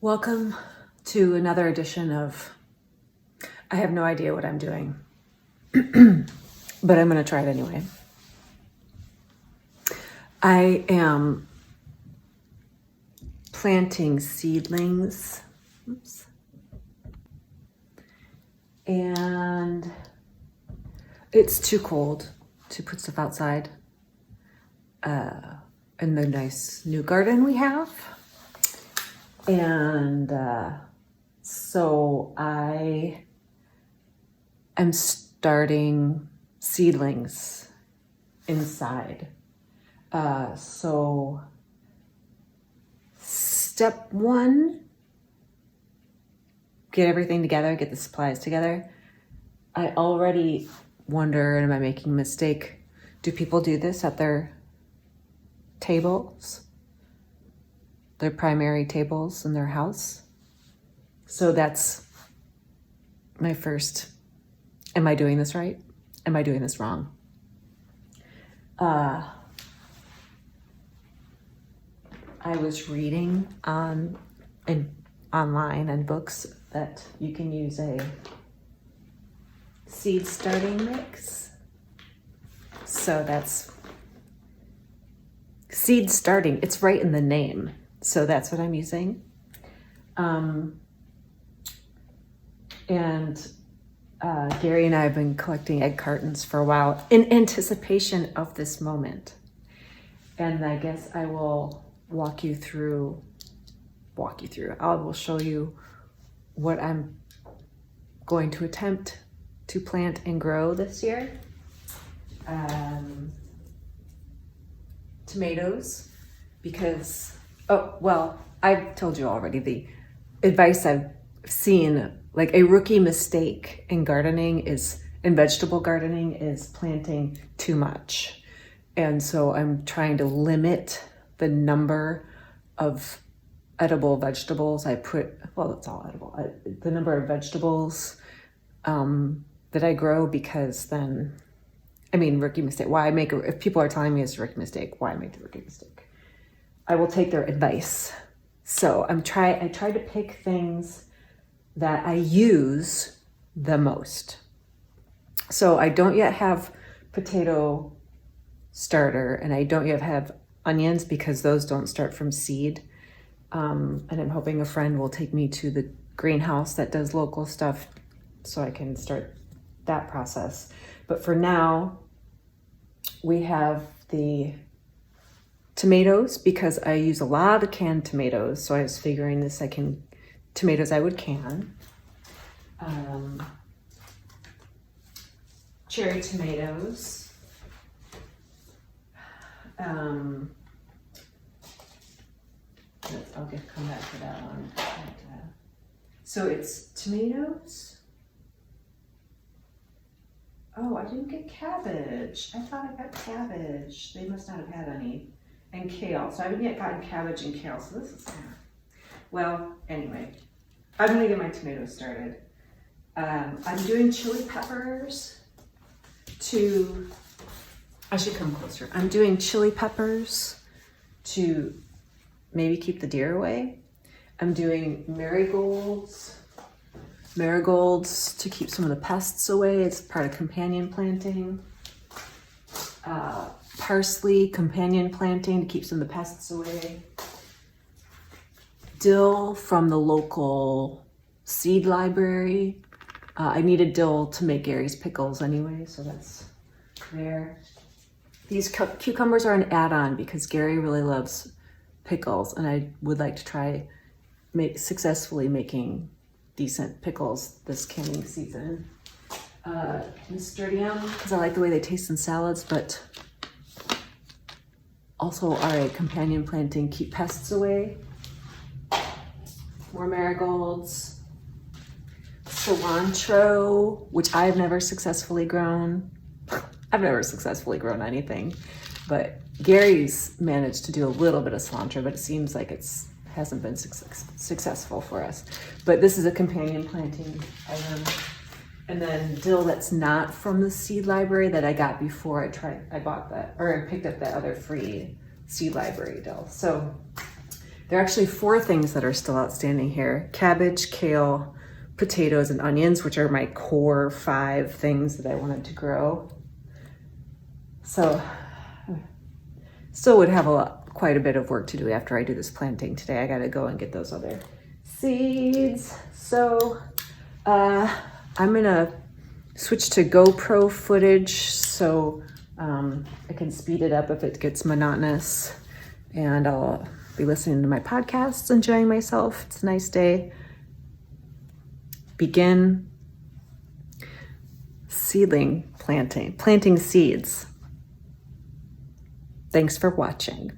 Welcome to another edition of I have no idea what I'm doing, but I'm going to try it anyway. I am planting seedlings. Oops. And it's too cold to put stuff outside in the nice new garden we have. And so I am starting seedlings inside. So step one, get everything together, get the supplies together. I already wonder, am I making a mistake? Do people do this at their tables? Their primary tables in their house? So that's my first, am I doing this right? Am I doing this wrong? I was reading online and books that you can use a seed starting mix. So that's seed starting. It's right in the name. So that's what I'm using. Gary and I have been collecting egg cartons for a while in anticipation of this moment. And I guess I will walk you through. I will show you what I'm going to attempt to plant and grow this year. Tomatoes, because, I've told you already the advice I've seen, like a rookie mistake in vegetable gardening is planting too much. And so I'm trying to limit the number of edible vegetables I put, it's all edible, the number of vegetables that I grow, because then, rookie mistake. If people are telling me it's a rookie mistake, why make the rookie mistake? I will take their advice. So I try to pick things that I use the most. So I don't yet have potato starter, and I don't yet have onions because those don't start from seed. And I'm hoping a friend will take me to the greenhouse that does local stuff so I can start that process. But for now, we have the tomatoes because I use a lot of canned tomatoes. So I was figuring tomatoes I would can. Cherry tomatoes. I'll come back to that one. So it's tomatoes. Oh, I didn't get cabbage. I thought I got cabbage. They must not have had any. And kale. So I haven't yet gotten cabbage and kale. So this is anyway, I'm gonna get my tomatoes started. I'm doing chili peppers I should come closer. I'm doing chili peppers to maybe keep the deer away. I'm doing marigolds to keep some of the pests away. It's part of companion planting. Parsley, companion planting to keep some of the pests away. Dill from the local seed library. I needed dill to make Gary's pickles anyway, so that's there. These cucumbers are an add-on because Gary really loves pickles, and I would like to try successfully making decent pickles this canning season. Nasturtium, because I like the way they taste in salads, but also are a companion planting, keep pests away. More marigolds. Cilantro, which I've never successfully grown. I've never successfully grown anything, but Gary's managed to do a little bit of cilantro, but it seems like hasn't been successful for us. But this is a companion planting item. And then dill that's not from the seed library that I got before I picked up that other free seed library dill. So There are actually 4 things that are still outstanding here. Cabbage, kale, potatoes, and onions, which are my core 5 things that I wanted to grow. So still would have quite a bit of work to do after I do this planting today. I gotta go and get those other seeds. So I'm gonna switch to GoPro footage so I can speed it up if it gets monotonous, and I'll be listening to my podcasts, enjoying myself. It's a nice day. Begin seedling planting seeds. Thanks for watching.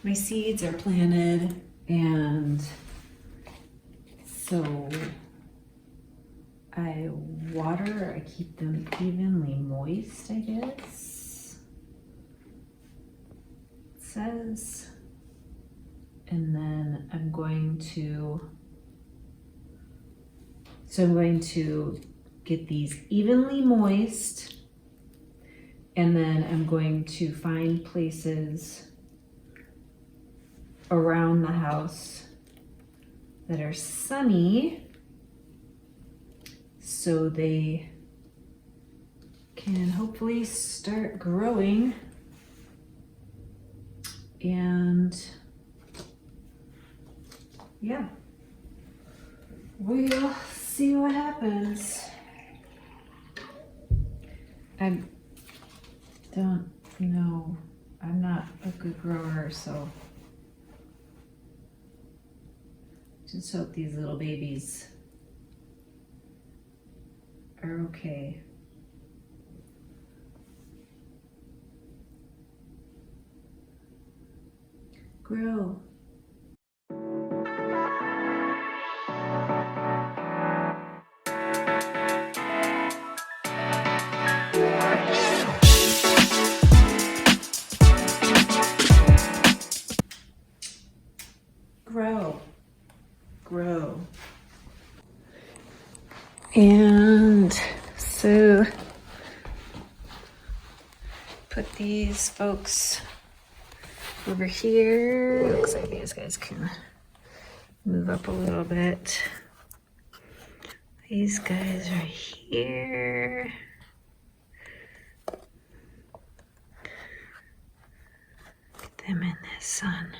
My seeds are planted, and so I water, I keep them evenly moist, I guess it says. And then I'm going to get these evenly moist, and then I'm going to find places around the house that are sunny so they can hopefully start growing, and yeah, we'll see what happens. I don't know, I'm not a good grower, so just hope these little babies are okay. Grow. Grow. Grow. And so put these folks over here. Looks like these guys can move up a little bit. These guys are here. Get them in the sun.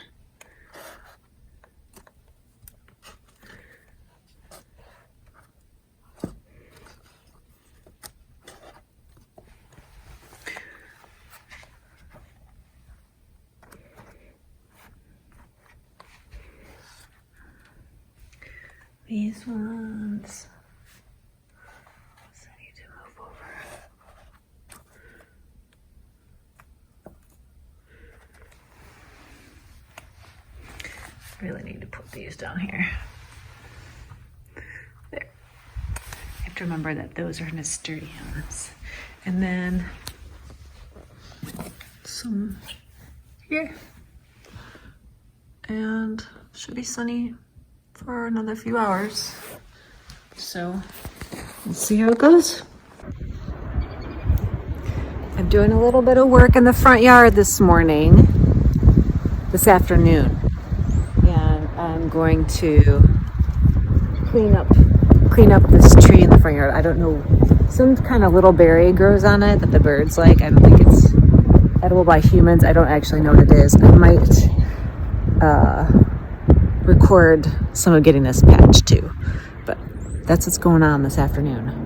These ones. So I need to move over. Really need to put these down here. There. I have to remember that those are nasturtiums. And then some here. And should be sunny for another few hours. So let's see how it goes. I'm doing a little bit of work in the front yard this afternoon. And I'm going to clean up this tree in the front yard. I don't know, some kind of little berry grows on it that the birds like. I don't think it's edible by humans. I don't actually know what it is. I might record some of getting this patch too, but that's what's going on this afternoon.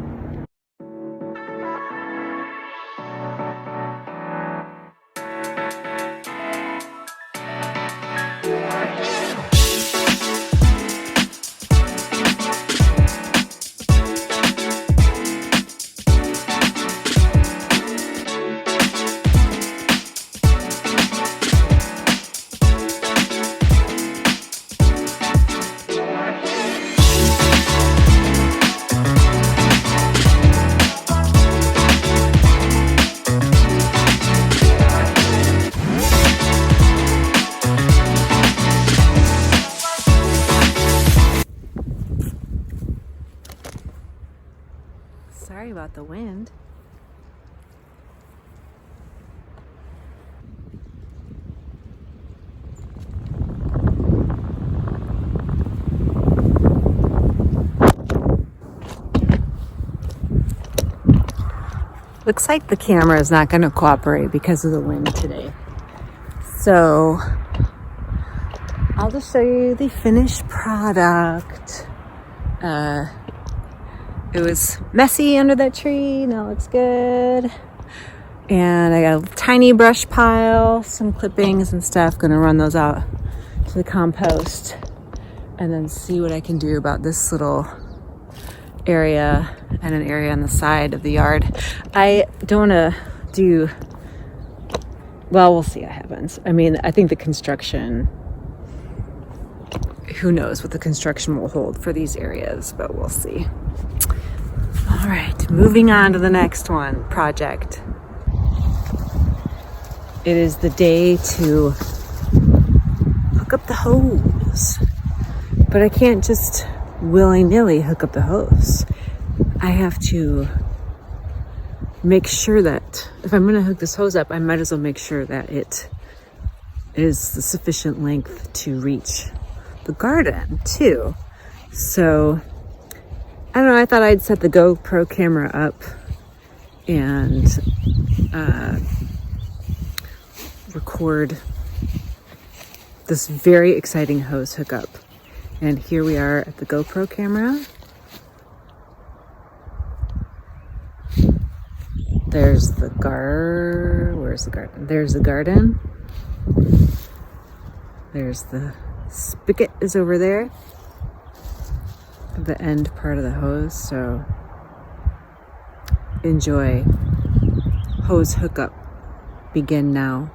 Sorry about the wind. Looks like the camera is not going to cooperate because of the wind today. So I'll just show you the finished product. It was messy under that tree. Now it looks good. And I got a tiny brush pile, some clippings and stuff. Gonna run those out to the compost and then see what I can do about this little area and an area on the side of the yard. I don't want to do, well, we'll see what happens. I mean, I think the construction, who knows what the construction will hold for these areas, but we'll see. All right, moving on to the next project. It is the day to hook up the hose, but I can't just willy-nilly hook up the hose. I have to make sure that if I'm going to hook this hose up, I might as well make sure that it is the sufficient length to reach the garden too. So I don't know, I thought I'd set the GoPro camera up and record this very exciting hose hookup. And here we are at the GoPro camera. There's the where's the garden? There's the garden. There's the spigot is over there. The end part of the hose, so enjoy. Hose hookup. Begin now.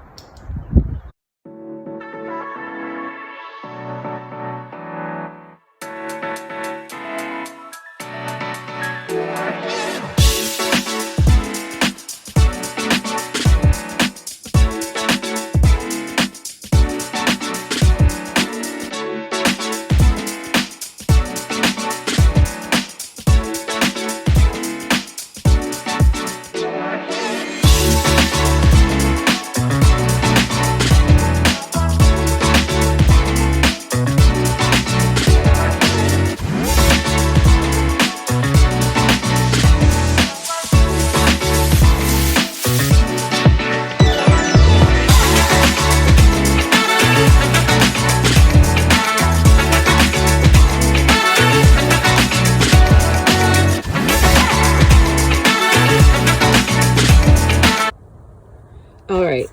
All right,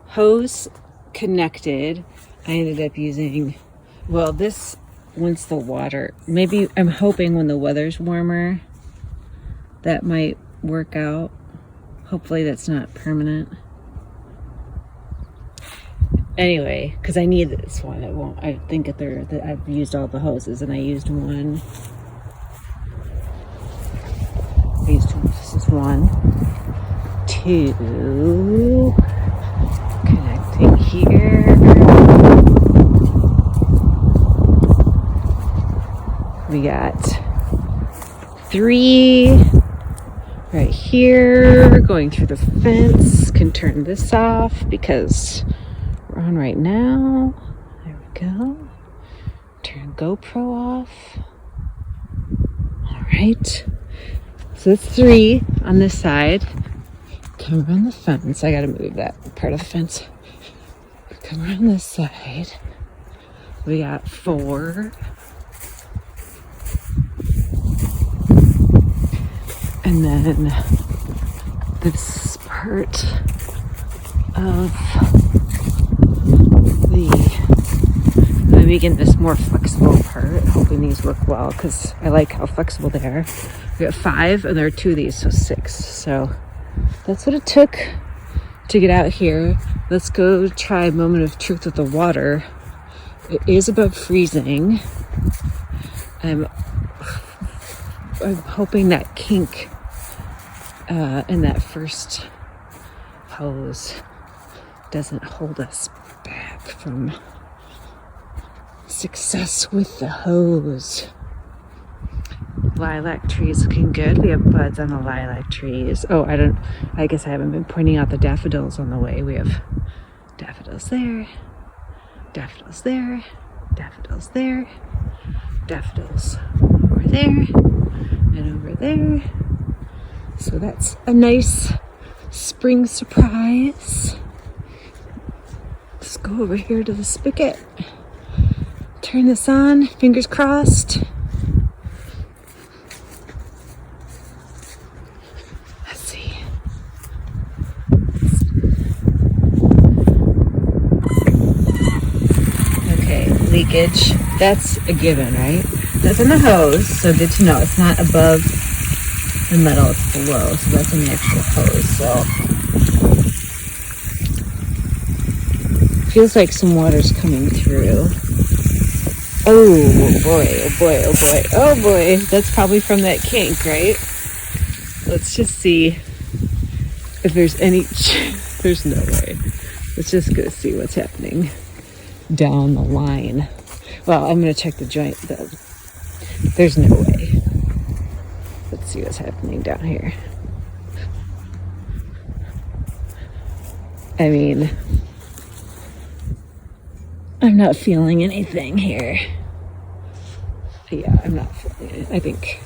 hose connected. I ended up using, well, this once the water, maybe I'm hoping when the weather's warmer, that might work out. Hopefully that's not permanent. Anyway, because I need this one. It won't. I think that I've used all the hoses, and I used one. This is 1, 2. Connecting here. We got 3 right here. Going through the fence. Can turn this off because we're on right now. There we go. Turn GoPro off. All right. So that's 3 on this side. Come around the fence. I gotta move that part of the fence. Come around this side. We got 4. And then this part of I'm making this more flexible part, hoping these work well because I like how flexible they are. We got 5 and there are 2 of these, so 6. So that's what it took to get out here. Let's go try a moment of truth with the water. It is above freezing. I'm hoping that kink in that first hose doesn't hold us back from success with the hose. Lilac trees looking good. We have buds on the lilac trees. Oh, I guess I haven't been pointing out the daffodils on the way. We have daffodils there, daffodils there, daffodils there, daffodils over there, and over there. So that's a nice spring surprise. Let's go over here to the spigot. Turn this on, fingers crossed. Let's see. Okay, leakage. That's a given, right? That's in the hose, so good to know. It's not above the metal, it's below, so that's in the actual hose. So feels like some water's coming through. Oh boy, oh boy, oh boy, oh boy. That's probably from that kink, right? Let's just see if there's any, there's no way. Let's just go see what's happening down the line. Well, I'm gonna check the joint though. There's no way. Let's see what's happening down here. I mean, I'm not feeling anything here. Yeah, I'm not feeling it, I think.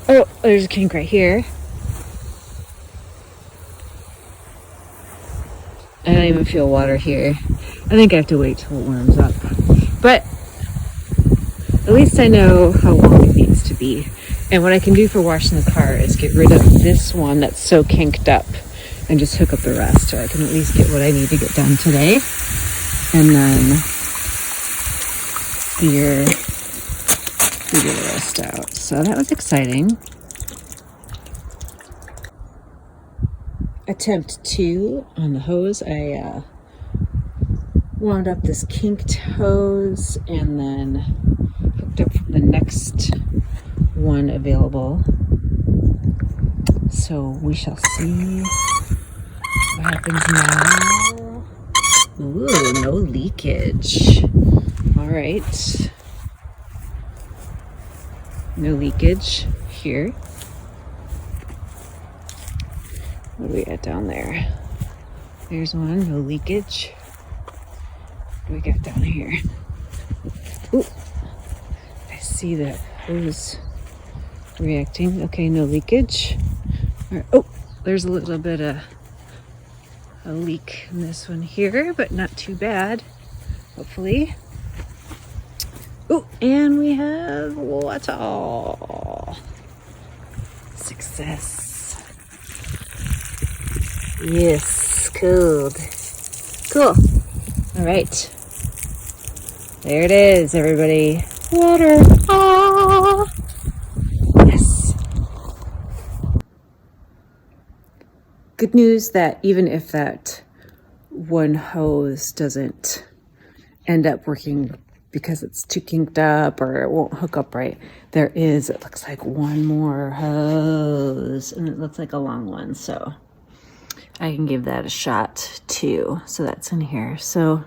Oh, there's a kink right here. I don't even feel water here. I think I have to wait till it warms up. But at least I know how long it needs to be. And what I can do for washing the car is get rid of this one that's so kinked up and just hook up the rest, so I can at least get what I need to get done today. And then figure the rest out. So that was exciting. Attempt 2 on the hose. I wound up this kinked hose and then hooked up from the next one available. So we shall see what happens now. Ooh, no leakage. All right. No leakage here. What do we got down there? There's one, no leakage. What do we got down here? Ooh, I see that hose reacting. Okay, no leakage. All right. Oh, there's a little bit of a leak in this one here, but not too bad, hopefully. Oh, and we have water. Success. Yes, cool. Cool. All right. There it is, everybody. Water. Ah! Yes. Good news that even if that one hose doesn't end up working because it's too kinked up or it won't hook up right, there is, it looks like, one more hose, and it looks like a long one, so I can give that a shot too. So that's in here. So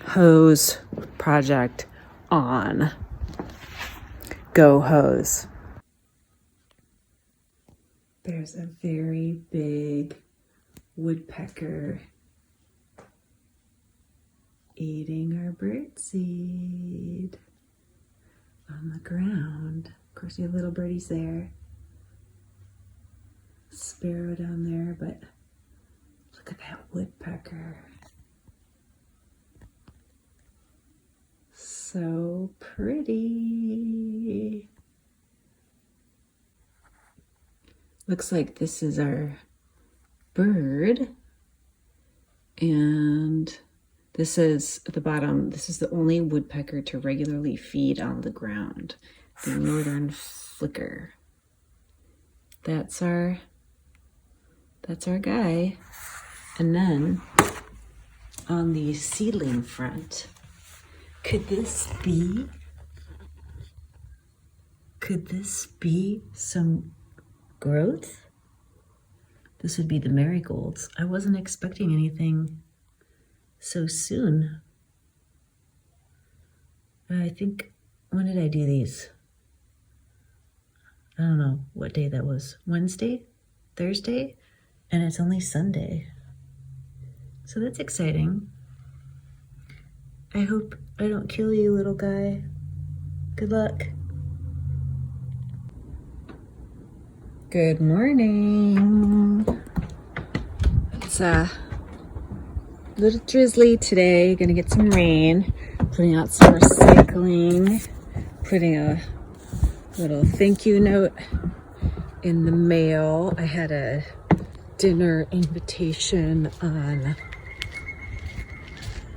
hose project on. Go hose. There's a very big woodpecker eating our birdseed on the ground. Of course, you have little birdies there. Sparrow down there, but look at that woodpecker. So pretty. Looks like this is our bird, and this is at the bottom. This is the only woodpecker to regularly feed on the ground, the northern flicker. That's our guy. And then on the seedling front, could this be some growth? This would be the marigolds. I wasn't expecting anything so soon. I think, when did I do these? I don't know what day that was. Wednesday? Thursday? And it's only Sunday. So that's exciting. I hope I don't kill you, little guy. Good luck. Good morning. It's a little drizzly today. Gonna get some rain. Putting out some recycling. Putting a little thank you note in the mail. I had a dinner invitation on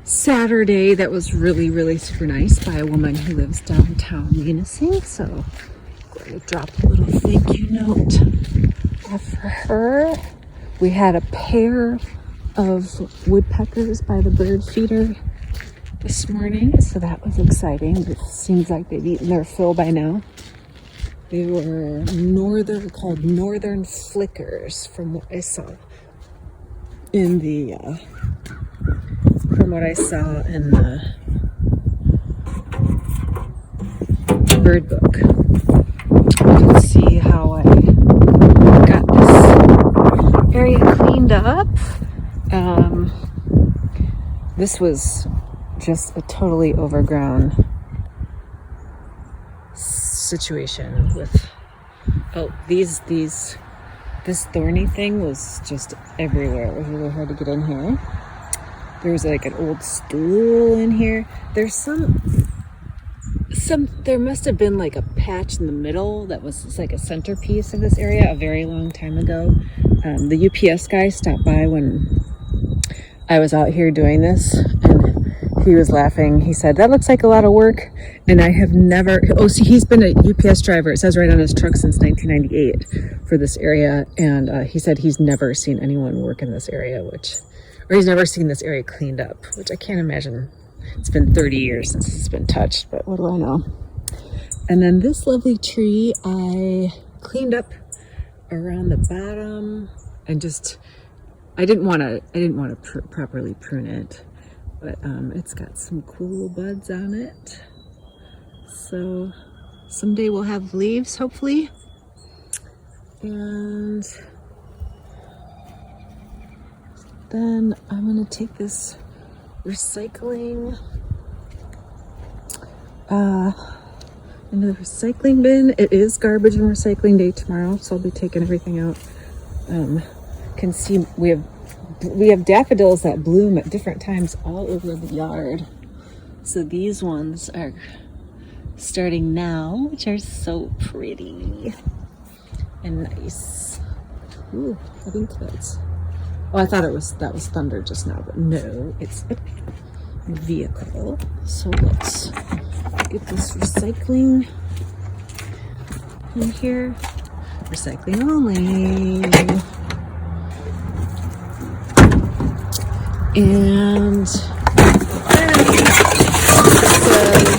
Saturday that was really, really super nice by a woman who lives downtown Munising. So I'm going to drop a little thank you note off for her. We had a pair of woodpeckers by the bird feeder this morning, so that was exciting. It seems like they've eaten their fill by now. They were called northern flickers, from what I saw in the bird book. You can see how I got this area cleaned up. This was just a totally overgrown situation with this thorny thing was just everywhere. It was really hard to get in here. There was like an old stool in here. There's there must have been like a patch in the middle that was just like a centerpiece of this area a very long time ago. The UPS guy stopped by when I was out here doing this, and he was laughing. He said, "That looks like a lot of work." And I have never, see, he's been a UPS driver, it says right on his truck, since 1998 for this area. And he said he's never seen anyone work in this area, or he's never seen this area cleaned up, which I can't imagine. It's been 30 years since it's been touched, but what do I know? And then this lovely tree, I cleaned up around the bottom and I didn't want to properly prune it, but it's got some cool buds on it. So someday we'll have leaves, hopefully. And then I'm gonna take this recycling into the recycling bin. It is garbage and recycling day tomorrow, so I'll be taking everything out. Can see we have daffodils that bloom at different times all over the yard. So these ones are starting now, which are so pretty and nice. Ooh, I think that's, oh, I thought that was thunder just now, but no, it's vehicle. So let's get this recycling in here. Recycling only. And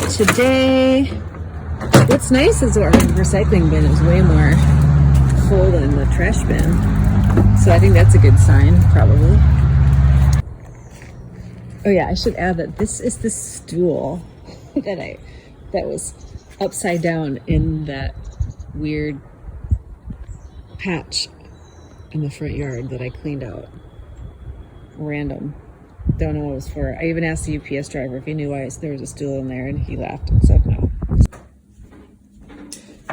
so today, what's nice is our recycling bin is way more full than the trash bin. So I think that's a good sign, probably. Oh yeah, I should add that this is the stool that was upside down in that weird patch in the front yard that I cleaned out. Random. Don't know what it was for. I even asked the UPS driver if he knew why there was a stool in there, and he laughed and said no.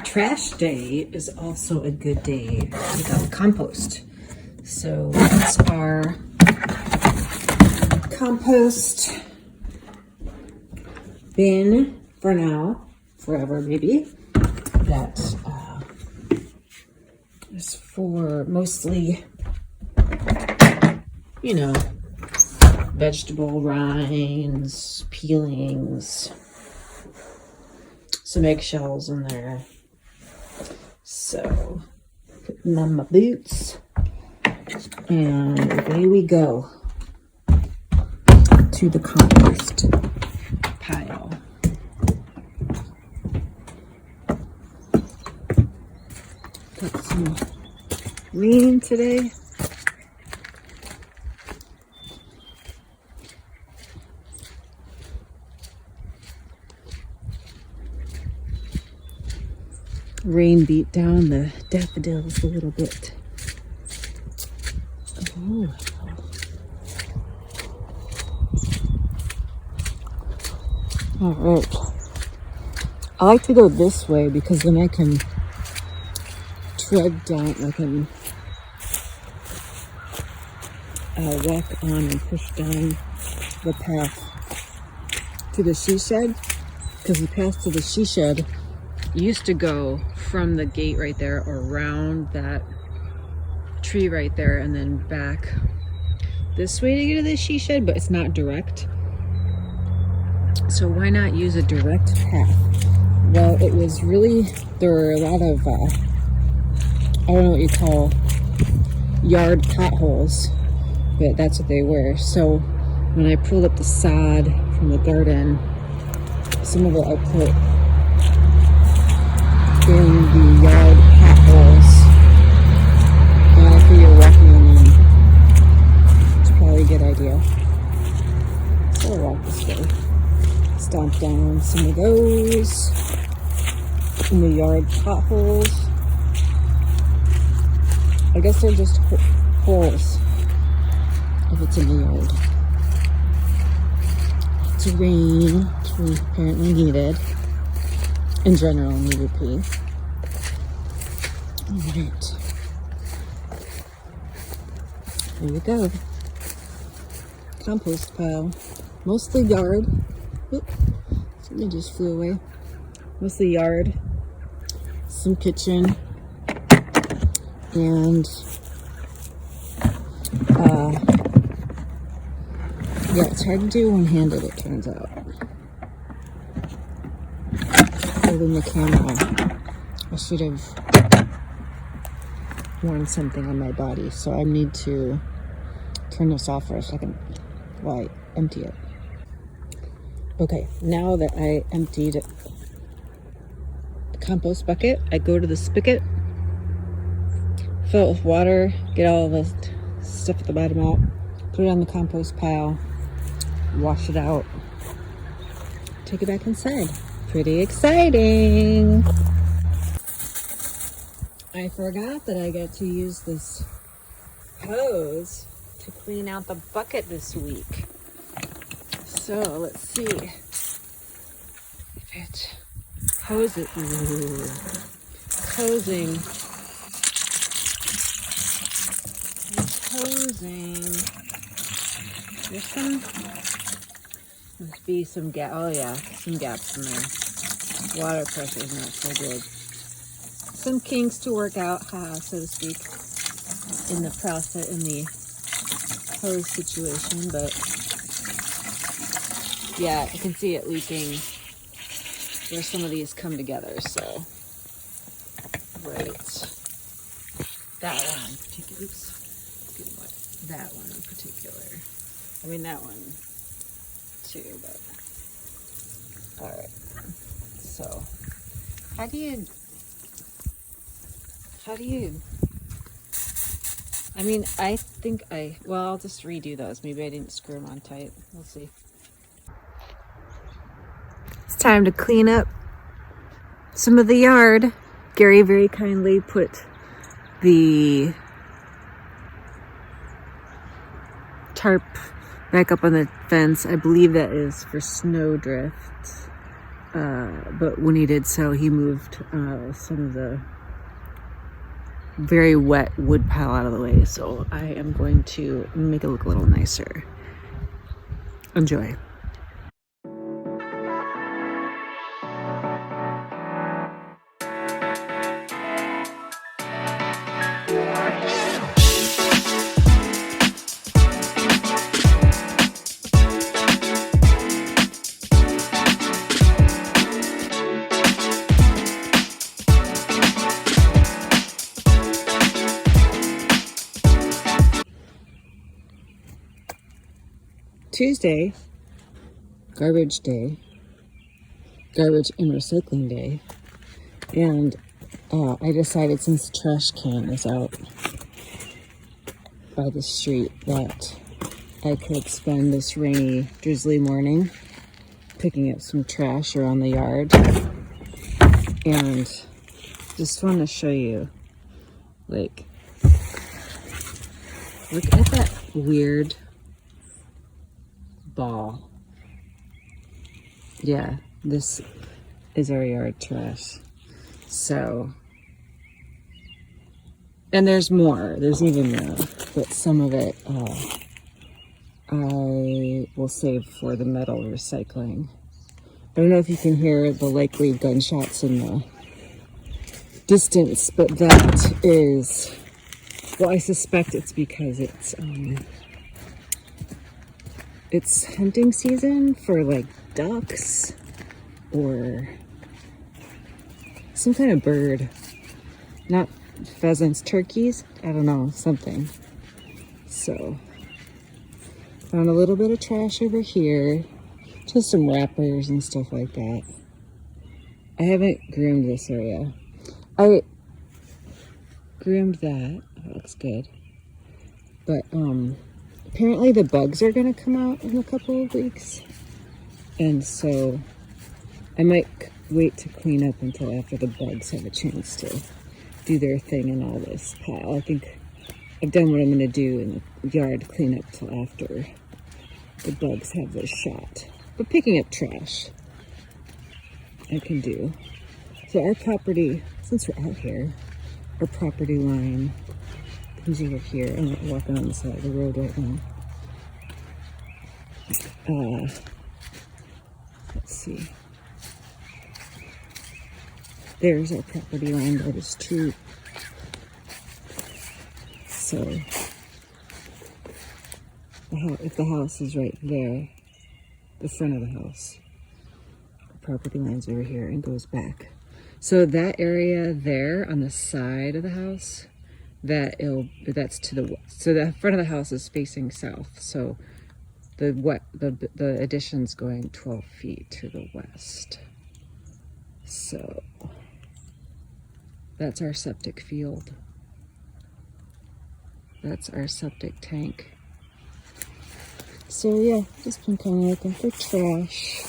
Trash day is also a good day to take out compost. So that's our compost bin for now, forever maybe. That is for mostly, you know, vegetable rinds, peelings, some eggshells in there. So, putting on my boots, and away we go to the compost pile. Got some rain today. Rain beat down the daffodils a little bit. Oh. All right. I like to go this way because then I can tread down, I can walk on and push down the path to the she shed, because the path to the she shed used to go from the gate right there around that tree right there and then back this way to get to the she shed, but it's not direct. So why not use a direct path? Well, it was really, there were a lot of, I don't know what you call yard potholes, but that's what they were. So when I pulled up the sod from the garden, some of it I put in the yard potholes, and I figure walking on them is probably a good idea. So I'll walk this way. Stomp down some of those in the yard potholes. I guess they're just holes if it's in the yard. It's rain, which we apparently needed. In general, needed pee. Alright. Here we go. Compost pile. Mostly yard. Oop, something just flew away. Mostly yard. Some kitchen. And yeah, it's hard to do one-handed, it turns out. Holding the camera, I should have worn something on my body, so I need to turn this off for a second while I empty it. Okay, now that I emptied the compost bucket, I go to the spigot, fill it with water, get all the stuff at the bottom out, put it on the compost pile, wash it out, take it back inside. Pretty exciting. I forgot that I get to use this hose to clean out the bucket this week. So let's see if it hoses. Ooh. Hosing. It's hosing. There's some, must be some gap. Oh yeah, some gaps in there. Water pressure is not so good. Some kinks to work out, so to speak, in the process, in the hose situation, but Yeah, I can see it leaking where some of these come together, so. Right. That one in particular. Oops. Getting wet. That one in particular. I mean, that one too, but. Alright. So, how do you. I mean, I think well, I'll just redo those. Maybe I didn't screw them on tight. We'll see. It's time to clean up some of the yard. Gary very kindly put the tarp back up on the fence. I believe that is for snowdrift. But when he did so, he moved some of the very wet wood pile out of the way. So I am going to make it look a little nicer. Enjoy. Tuesday, garbage day, garbage and recycling day, and I decided, since the trash can is out by the street, that I could spend this rainy, drizzly morning picking up some trash around the yard. And just want to show you, like, look at that weird ball. Yeah, this is our yard trash. So, and there's more, there's even more, but some of it I will save for the metal recycling. I don't know if you can hear the likely gunshots in the distance, but that is, well, I suspect it's because it's hunting season for like ducks or some kind of bird. Not pheasants, turkeys, I don't know, something. So, found a little bit of trash over here, just some wrappers and stuff like that. I haven't groomed this area. I groomed that, that looks good. But apparently the bugs are gonna come out in a couple of weeks. And so I might wait to clean up until after the bugs have a chance to do their thing in all this pile. I think I've done what I'm gonna do in the yard cleanup till after the bugs have their shot. But picking up trash, I can do. So our property, since we're out here, our property line comes over here. I'm walking on the side of the road right now. Let's see. There's our property line by the street. So, if the house is right there, the front of the house, the property line's over here and goes back. So that area there on the side of the house, that's to the west. So the front of the house is facing south. So the addition's going 12 feet to the west. So that's our septic field. That's our septic tank. So yeah, just been kind of looking for trash.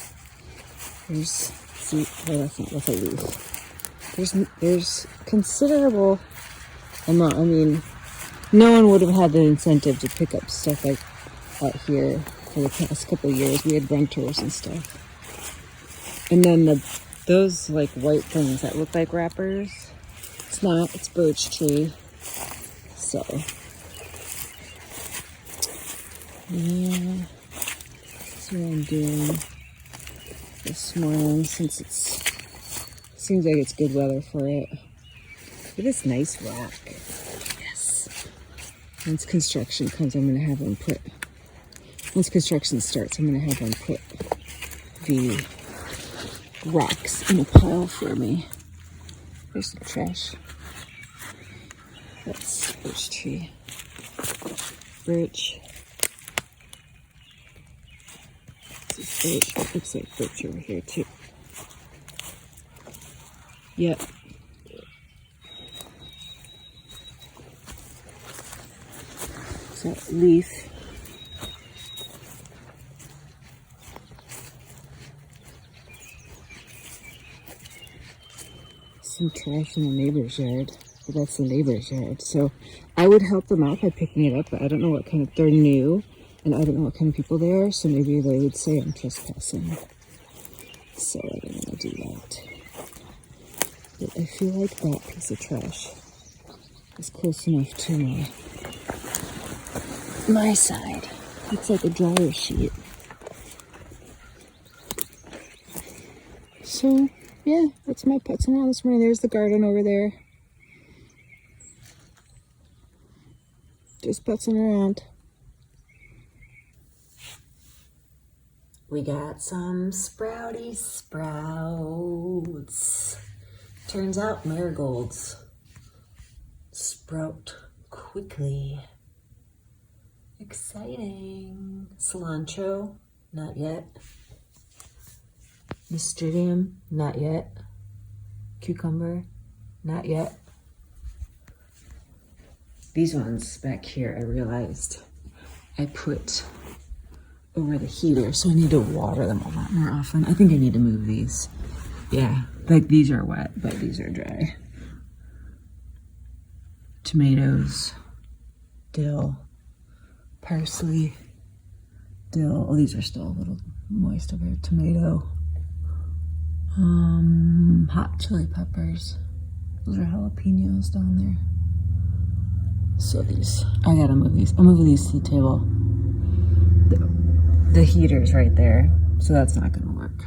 There's that's a leaf. There's considerable amount. I mean, no one would have had the incentive to pick up stuff like out here for the past couple of years. We had renters and stuff. And then those like white things that look like wrappers, it's not, it's birch tree. So, yeah, that's what I'm doing this morning, since seems like it's good weather for it. Look at this nice rock. Yes. Once construction starts, I'm gonna have them put the rocks in a pile for me. There's some trash. That's birch tree. Birch. This is birch. It looks like birch over here too. Yep. So leaf. Some trash in the neighbor's yard, but that's the neighbor's yard. So I would help them out by picking it up, but I don't know what kind of, they're new, and I don't know what kind of people they are, so maybe they would say I'm trespassing. So I don't want to do that. But I feel like that piece of trash is close enough to my side. It's like a dryer sheet. So yeah, that's my putzing around this morning. There's the garden over there. Just putzing around. We got some sprouty sprouts. Turns out marigolds sprout quickly. Exciting. Cilantro, not yet. Nasturtium, not yet. Cucumber, not yet. These ones back here, I realized I put over the heater, so I need to water them a lot more often. I think I need to move these. Yeah, like these are wet, but these are dry. Tomatoes, dill, parsley, dill. Oh, these are still a little moist over here. Tomato. Hot chili peppers. Those are jalapenos down there. So these, I gotta move these. I'm moving these to the table. The heater's right there, so that's not gonna work.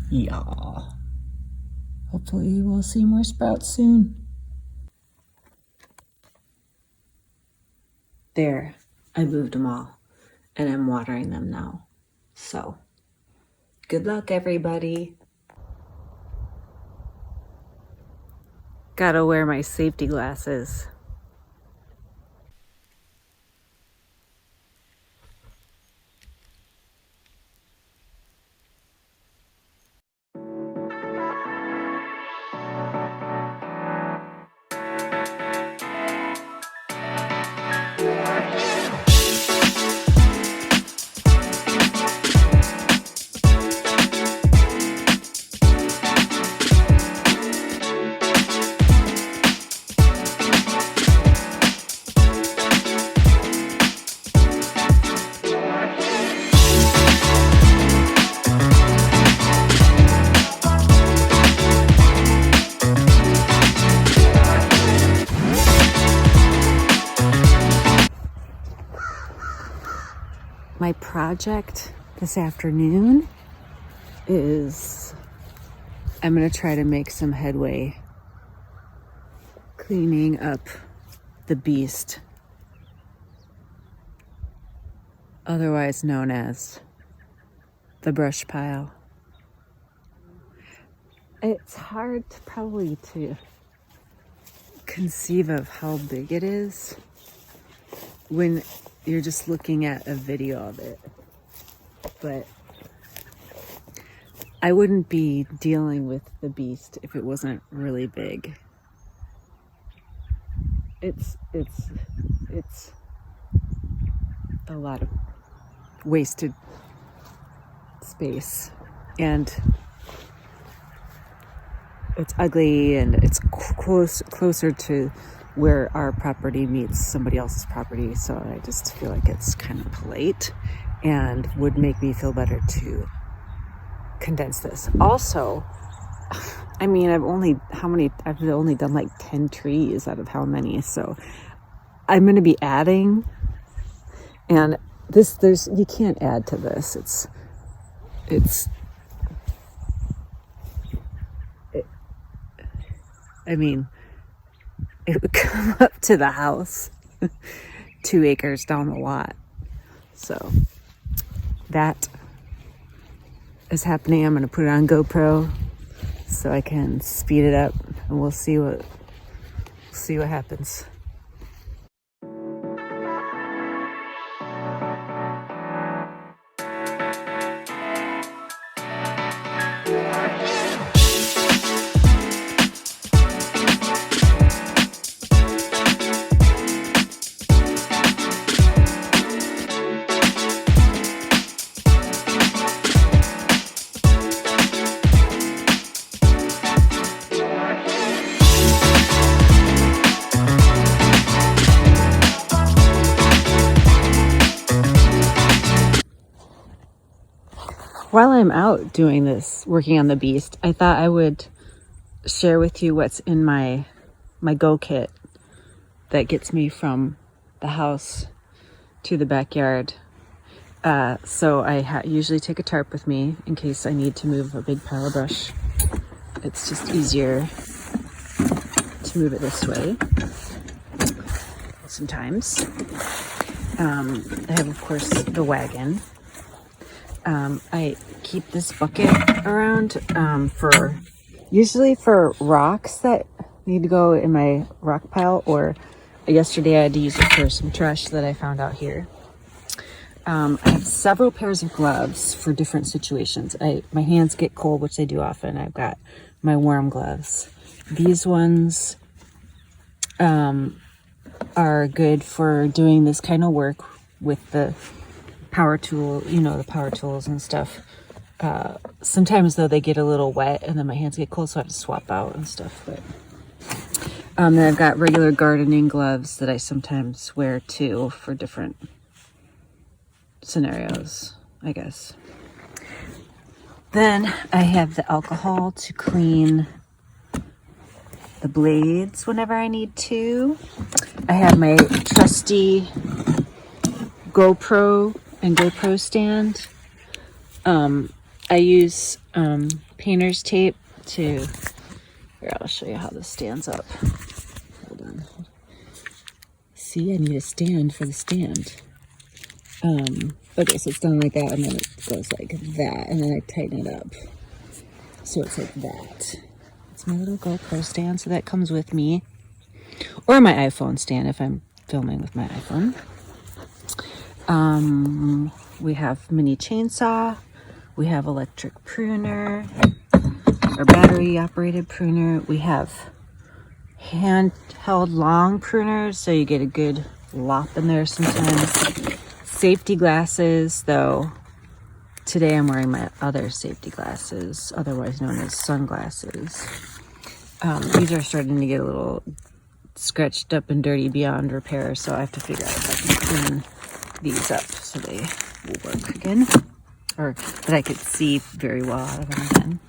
Yeah. Hopefully we'll see more sprouts soon. There, I moved them all, and I'm watering them now. So, good luck, everybody. Gotta wear my safety glasses. My project this afternoon is I'm going to try to make some headway cleaning up the beast, otherwise known as the brush pile. It's hard probably to conceive of how big it is when you're just looking at a video of it, but I wouldn't be dealing with the beast if it wasn't really big. It's a lot of wasted space, and it's ugly, and it's closer to where our property meets somebody else's property, so I just feel like it's kind of polite and would make me feel better to condense this. Also, I mean, I've only done like 10 trees out of how many, so I'm going to be adding, and you can't add to this. I mean, it would come up to the house 2 acres down the lot. So that is happening, I'm gonna put it on GoPro so I can speed it up, and we'll see what happens. While I'm out doing this, working on the beast, I thought I would share with you what's in my Go kit that gets me from the house to the backyard. So I usually take a tarp with me in case I need to move a big pile of brush. It's just easier to move it this way sometimes. I have, of course, the wagon. I keep this bucket around usually for rocks that need to go in my rock pile, or yesterday I had to use it for some trash that I found out here. I have several pairs of gloves for different situations. My hands get cold, which they do often. I've got my warm gloves. These ones are good for doing this kind of work with the power tool, the power tools and stuff. Sometimes though they get a little wet and then my hands get cold, so I have to swap out and stuff. But then I've got regular gardening gloves that I sometimes wear too for different scenarios, I guess. Then I have the alcohol to clean the blades whenever I need to. I have my trusty GoPro and GoPro stand. I use painter's tape to, here, I'll show you how this stands up. Hold on. See, I need a stand for the stand. Okay, so it's done like that, and then it goes like that, and then I tighten it up. So it's like that. It's my little GoPro stand, so that comes with me. Or my iPhone stand if I'm filming with my iPhone. We have mini chainsaw. We have electric pruner, or battery operated pruner. We have handheld long pruners, so you get a good lop in there sometimes. Safety glasses, though today I'm wearing my other safety glasses, otherwise known as sunglasses. These are starting to get a little scratched up and dirty beyond repair, so I have to figure out if I can clean these up so they will work again, or that I could see very well out of them again.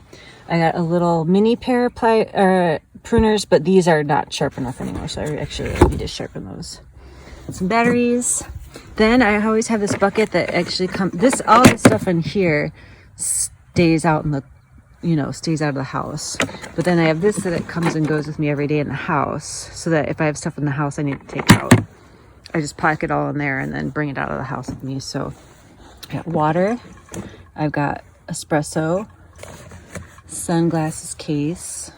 I got a little mini pair of pruners, but these are not sharp enough anymore, so I actually need to sharpen those. Some batteries. Then I always have this bucket that actually all this stuff in here stays out in the, stays out of the house. But then I have this that it comes and goes with me every day in the house, so that if I have stuff in the house I need to take out, I just pack it all in there and then bring it out of the house with me. So I got water, I've got espresso, sunglasses case,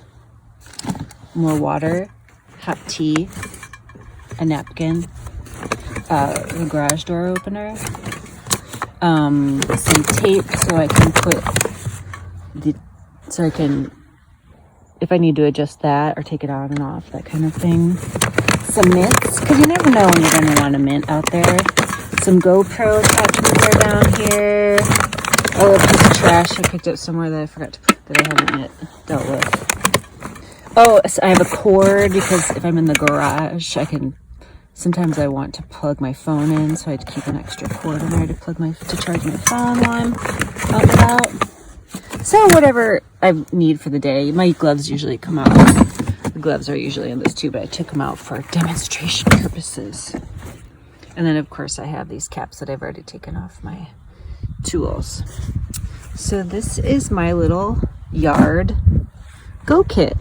more water, hot tea, a napkin, the garage door opener, some tape so I can if I need to adjust that or take it on and off, that kind of thing. Some mints, because you never know when you're going to want a mint out there. Some GoPro attachments are down here. A little piece of trash I picked up somewhere that I forgot to put, that I haven't yet dealt with. Oh, so I have a cord, because if I'm in the garage, sometimes I want to plug my phone in, so I have to keep an extra cord in there to charge my phone while I'm out and about. So whatever I need for the day. My gloves usually come out. The gloves are usually in this too, but I took them out for demonstration purposes. And then of course I have these caps that I've already taken off my tools. So this is my little yard go kit.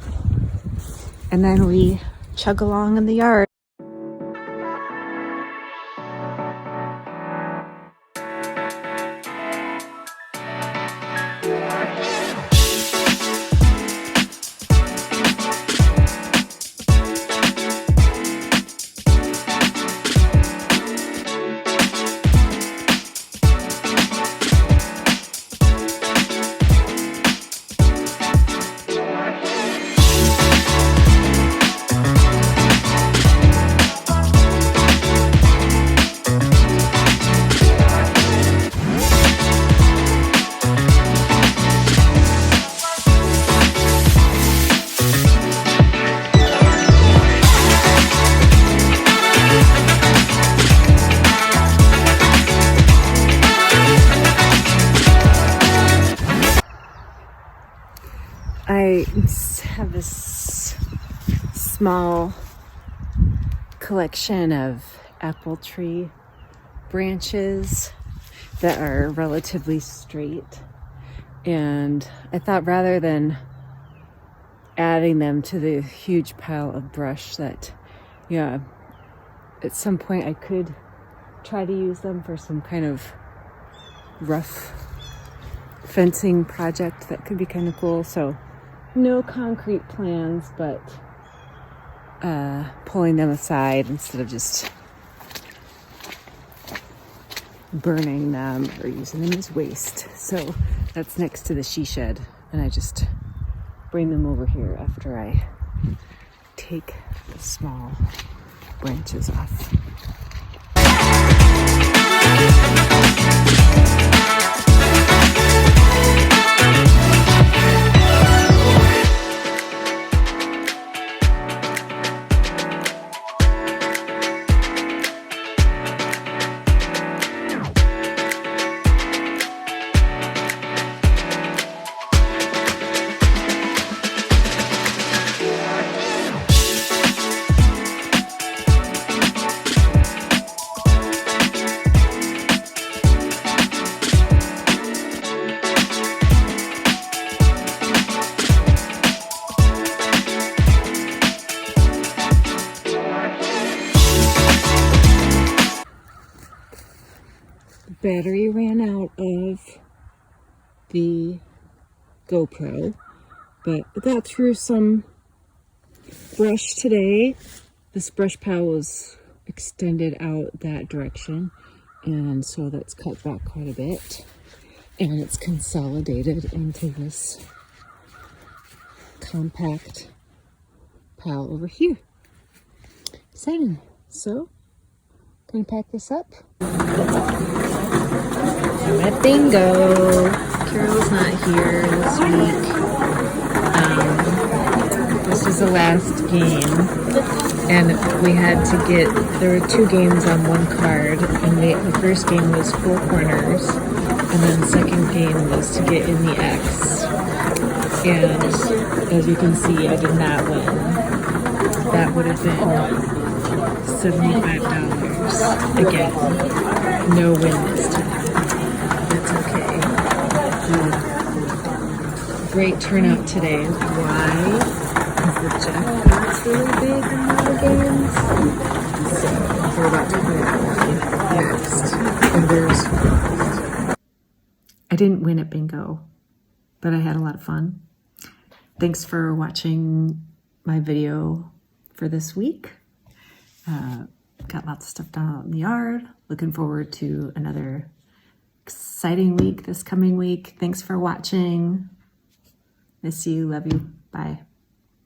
And then we chug along in the yard. I have this small collection of apple tree branches that are relatively straight, and I thought rather than adding them to the huge pile of brush that, yeah, at some point I could try to use them for some kind of rough fencing project that could be kind of cool. So no concrete plans, but pulling them aside instead of just burning them or using them as waste. So that's next to the she shed, and I just bring them over here after I take the small branches off. Battery ran out of the GoPro, but I got through some brush today. This brush pile was extended out that direction, and so that's cut back quite a bit, and it's consolidated into this compact pile over here. Exciting. So, gonna pack this up. I'm at bingo. Carol's not here this week. This is the last game, and we had to get, there were 2 games on one card, and the first game was 4 corners, and then the second game was to get in the X. And as you can see, I did not win. That would have been $75 again. No win this time. That's okay. Great turnout today. Why? Because the jackpot's really big in all the games. So we're about to play that one next. And there's... I didn't win at bingo, but I had a lot of fun. Thanks for watching my video for this week. Got lots of stuff done out in the yard. Looking forward to another exciting week this coming week. Thanks for watching. Miss you. Love you. Bye.